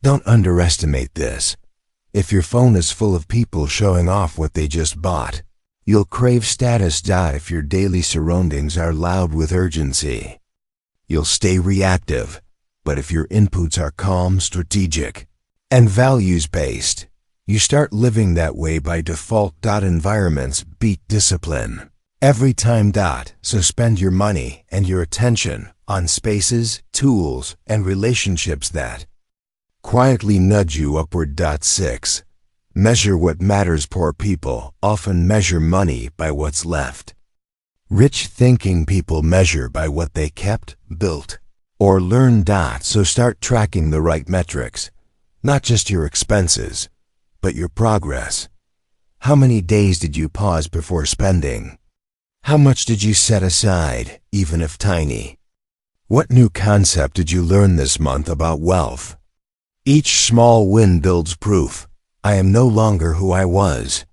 [SPEAKER 1] Don't underestimate this. If your phone is full of people showing off what they just bought, you'll crave status. If your daily surroundings are loud with urgency, you'll stay reactive. But if your inputs are calm, strategic, and values-based, you start living that way by default. Environments beat discipline every time. So spend your money and your attention on spaces, tools, and relationships that quietly nudge you upward. 6. Measure what matters. Poor people often measure money by what's left. Rich thinking people measure by what they kept, built, or learned. So start tracking the right metrics, not just your expenses, but your progress. How many days did you pause before spending? How much did you set aside, even if tiny? What new concept did you learn this month about wealth? Each small win builds proof. I am no longer who I was.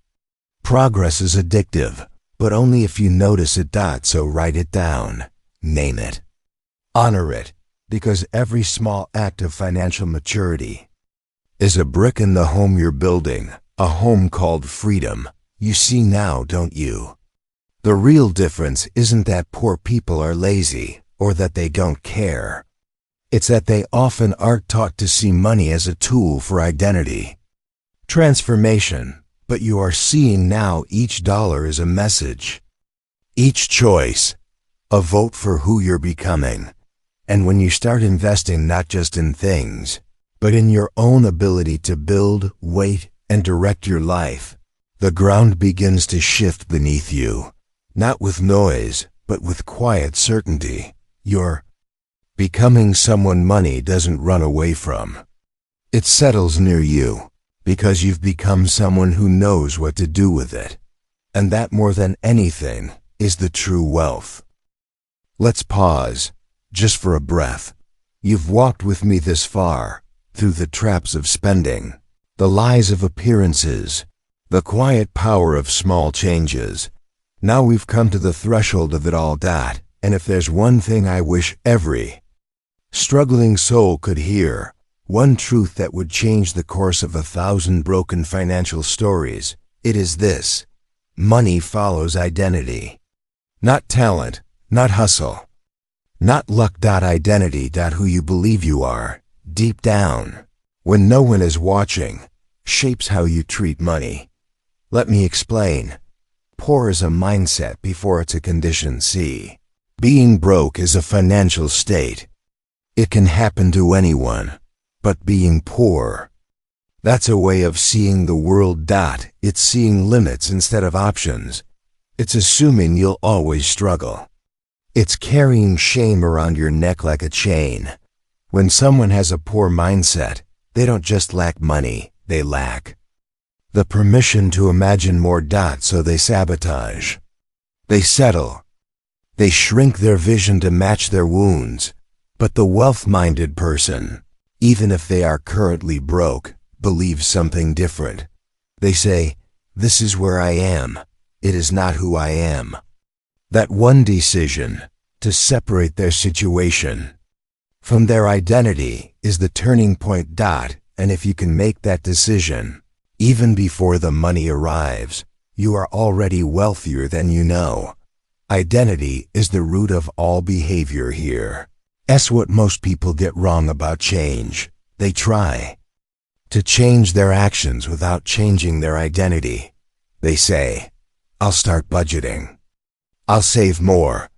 [SPEAKER 1] Progress is addictive, but only if you notice it. So write it down, name it, honor it, because every small act of financial maturity is a brick in the home you're building, a home called freedom. You see now, don't you? The real difference isn't that poor people are lazy or that they don't care. It's that they often aren't taught to see money as a tool for identity transformation, but you are seeing now. Each dollar is a message, each choice a vote for who you're becoming. And when you start investing not just in things, but in your own ability to build, wait, and direct your life, the ground begins to shift beneath you, not with noise, but with quiet certainty. You're becoming someone money doesn't run away from. It settles near you, because you've become someone who knows what to do with it. And that, more than anything, is the true wealth. Let's pause, just for a breath. You've walked with me this far, through the traps of spending, the lies of appearances, the quiet power of small changes. Now we've come to the threshold of it all. And if there's one thing I wish every struggling soul could hear, one truth that would change the course of 1,000 broken financial stories, it is this: money follows identity. Not talent, not hustle, Not luck. Identity. Who you believe you are, deep down, when no one is watching, shapes how you treat money. Let me explain. Poor is a mindset before it's a condition. See, being broke is a financial state. It can happen to anyone. But being poor, that's a way of seeing the world. It's seeing limits instead of options. It's assuming you'll always struggle. It's carrying shame around your neck like a chain. When someone has a poor mindset, they don't just lack money, they lack the permission to imagine more. So they sabotage. They settle. They shrink their vision to match their wounds. But the wealth-minded person, even if they are currently broke, believes something different. They say, "This is where I am. It is not who I am." That one decision, to separate their situation from their identity, is the turning point. And if you can make that decision, even before the money arrives, you are already wealthier than you know. Identity is the root of all behavior here. That's what most people get wrong about change. They try to change their actions without changing their identity. They say, "I'll start budgeting. I'll save more.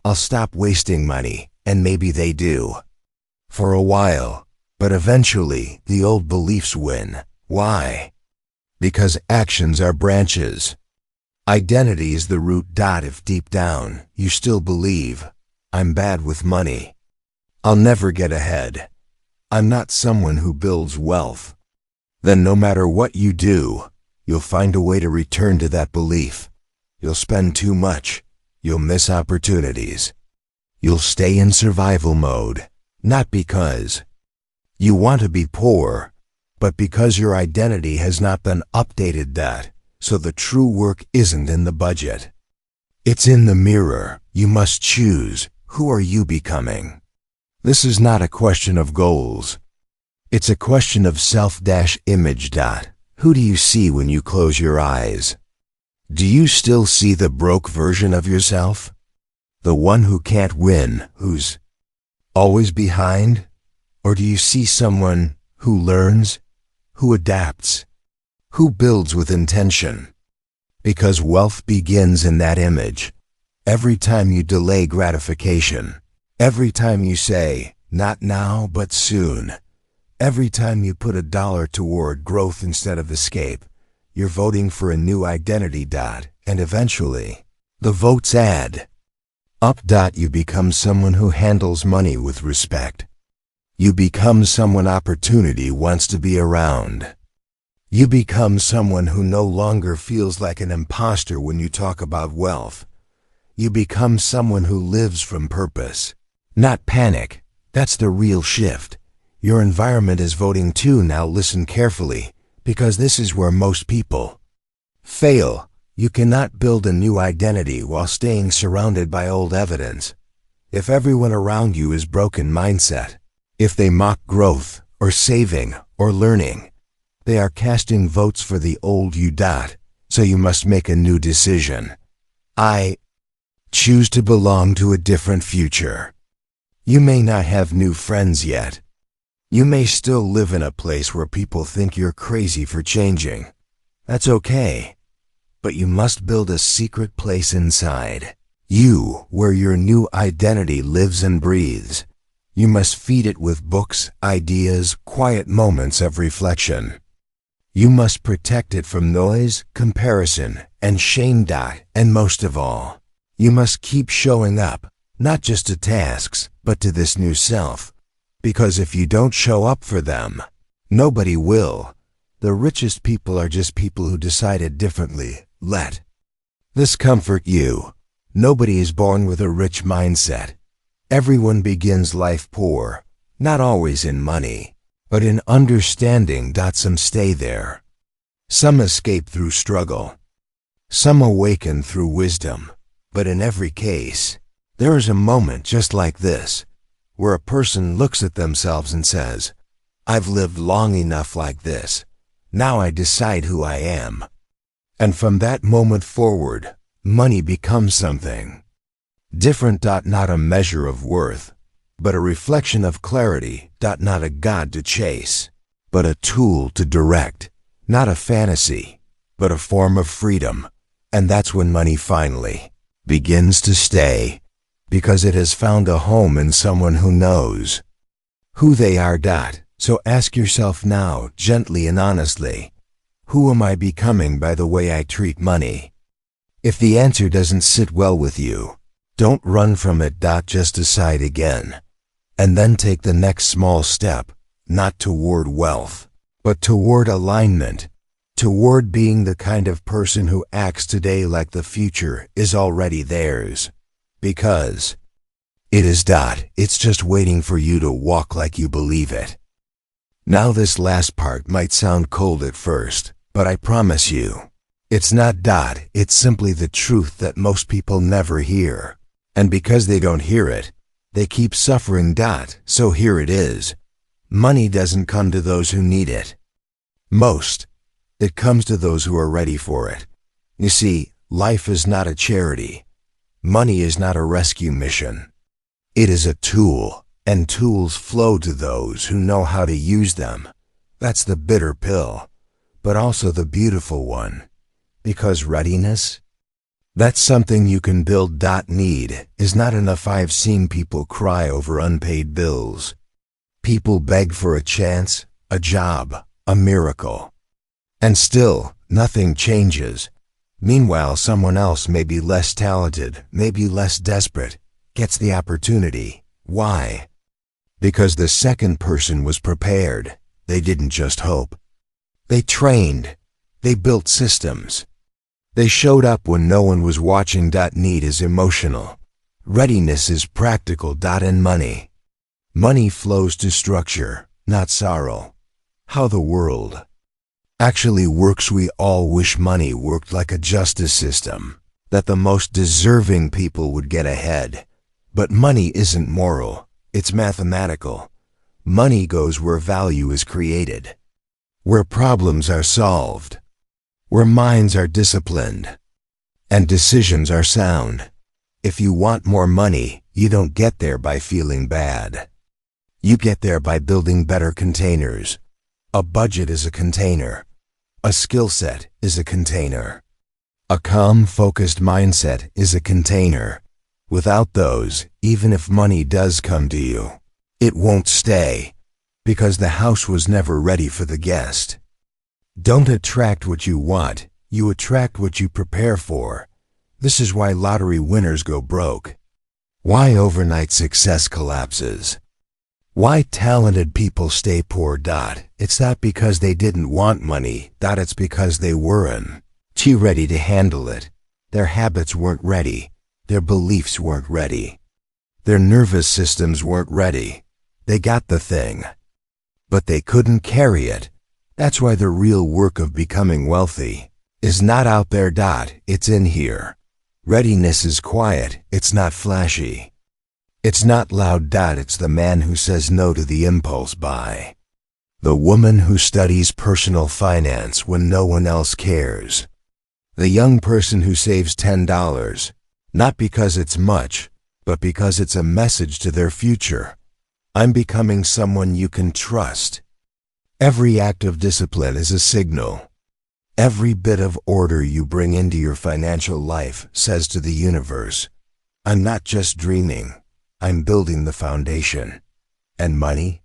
[SPEAKER 1] I'll stop wasting money," and maybe they do. For a while, but eventually the old beliefs win. Why? Because actions are branches. Identity is the root. If deep down you still believe, "I'm bad with money. I'll never get ahead. I'm not someone who builds wealth," then no matter what you do, you'll find a way to return to that belief. You'll spend too much. You'll miss opportunities. You'll stay in survival mode, not because you want to be poor, but because your identity has not been updated. So the true work isn't in the budget. It's in the mirror. You must choose. Who are you becoming? This is not a question of goals. It's a question of self-image. Who do you see when you close your eyes? Do you still see the broke version of yourself? The one who can't win, who's always behind? Or do you see someone who learns, who adapts, who builds with intention? Because wealth begins in that image. Every time you delay gratification, every time you say, "Not now, but soon," every time you put $1 toward growth instead of escape, you're voting for a new identity. And eventually, the votes add up. You become someone who handles money with respect. You become someone opportunity wants to be around. You become someone who no longer feels like an imposter when you talk about wealth. You become someone who lives from purpose, not panic. That's the real shift. Your environment is voting too. Now listen carefully, because this is where most people fail. You cannot build a new identity while staying surrounded by old evidence. If everyone around you is broken mindset, if they mock growth, or saving, or learning, they are casting votes for the old you. So you must make a new decision. I choose to belong to a different future. You may not have new friends yet. You may still live in a place where people think you're crazy for changing. That's okay. But you must build a secret place inside you, where your new identity lives and breathes. You must feed it with books, ideas, quiet moments of reflection. You must protect it from noise, comparison, and shame. And most of all, you must keep showing up, not just to tasks, but to this new self. Because if you don't show up for them, nobody will. The richest people are just people who decided differently. Let this comfort you. Nobody is born with a rich mindset. Everyone begins life poor, not always in money, but in understanding. Some stay there. Some escape through struggle. Some awaken through wisdom. But in every case, there is a moment just like this, where a person looks at themselves and says, "I've lived long enough like this. Now I decide who I am." And from that moment forward, money becomes something Different. Not a measure of worth, but a reflection of clarity. Not a god to chase, but a tool to direct. Not a fantasy, but a form of freedom. And that's when money finally begins to stay, because it has found a home in someone who knows who they are. So ask yourself now, gently and honestly, who am I becoming by the way I treat money? If the answer doesn't sit well with you, don't run from it. Just decide again, and then take the next small step, not toward wealth, but toward alignment, toward being the kind of person who acts today like the future is already theirs. Because it is. It's just waiting for you to walk like you believe it. Now this last part might sound cold at first, but I promise you, it's not. It's simply the truth that most people never hear. And because they don't hear it, they keep suffering. So here it is. Money doesn't come to those who need it most. It comes to those who are ready for it. You see, life is not a charity. Money is not a rescue mission. It is a tool, and tools flow to those who know how to use them. That's the bitter pill, but also the beautiful one. Because readiness, that's something you can build. Need is not enough. I've seen people cry over unpaid bills. People beg for a chance, a job, a miracle. And still, nothing changes. Meanwhile, someone else, maybe less talented, maybe less desperate, gets the opportunity. Why? Because the second person was prepared. They didn't just hope. They trained. They built systems. They showed up when no one was watching. Need is emotional. Readiness is practical. And money. Money flows to structure, not sorrow. How the world actually works. We all wish money worked like a justice system, that the most deserving people would get ahead. But money isn't moral, it's mathematical. Money goes where value is created, where problems are solved, where minds are disciplined, and decisions are sound. If you want more money, you don't get there by feeling bad. You get there by building better containers. A budget is a container. A skill set is a container. A calm, focused mindset is a container. Without those, even if money does come to you, it won't stay, because the house was never ready for the guest. Don't attract what you want, you attract what you prepare for. This is why lottery winners go broke. Why overnight success collapses. Why talented people stay poor. It's not because they didn't want money. It's because they weren't too ready to handle it. Their habits weren't ready. Their beliefs weren't ready. Their nervous systems weren't ready. They got the thing, but they couldn't carry it. That's why the real work of becoming wealthy is not out there. It's in here. Readiness is quiet. It's not flashy. It's not loud. It's the man who says no to the impulse buy. The woman who studies personal finance when no one else cares. The young person who saves $10, not because it's much, but because it's a message to their future. I'm becoming someone you can trust. Every act of discipline is a signal. Every bit of order you bring into your financial life says to the universe, I'm not just dreaming, I'm building the foundation. And money?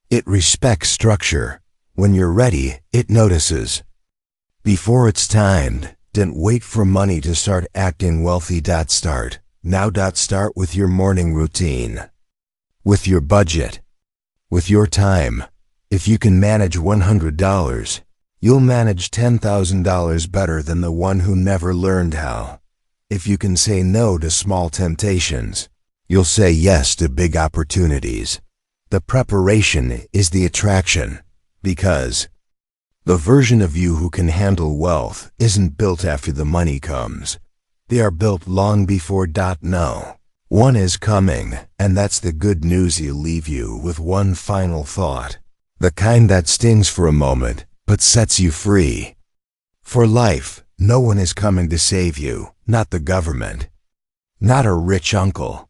[SPEAKER 1] It respects structure. When you're ready, it notices. Before it's timed, don't wait for money to start acting wealthy. Start now. Start with your morning routine, with your budget, with your time. If you can manage $100, you'll manage $10,000 better than the one who never learned how. If you can say no to small temptations, you'll say yes to big opportunities. The preparation is the attraction, because the version of you who can handle wealth isn't built after the money comes. They are built long before. No. One is coming, and that's the good news. He'll leave you with one final thought, the kind that stings for a moment, but sets you free. For life, no one is coming to save you, not the government, not a rich uncle,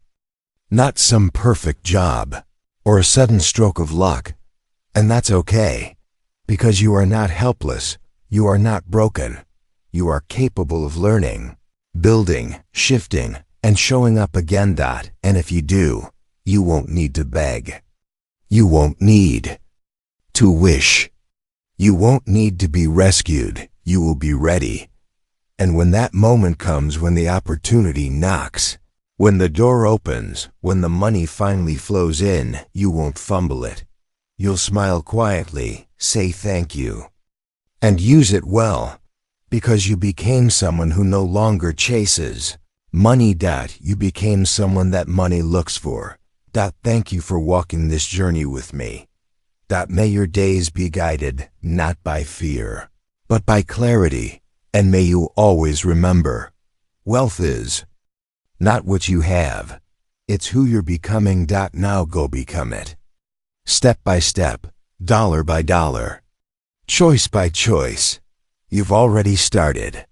[SPEAKER 1] not some perfect job, or a sudden stroke of luck. And that's okay, because you are not helpless, you are not broken. You are capable of learning, building, shifting, and showing up again. And if you do, you won't need to beg. You won't need to wish. You won't need to be rescued. You will be ready. And when that moment comes, when the opportunity knocks, when the door opens, when the money finally flows in, you won't fumble it. You'll smile quietly, say thank you, and use it well, because you became someone who no longer chases money. You became someone that money looks for. Thank you for walking this journey with me. May your days be guided not by fear, but by clarity. And may you always remember, wealth is not what you have, it's who you're becoming. Now go become it. Step by step, dollar by dollar, choice by choice. You've already started.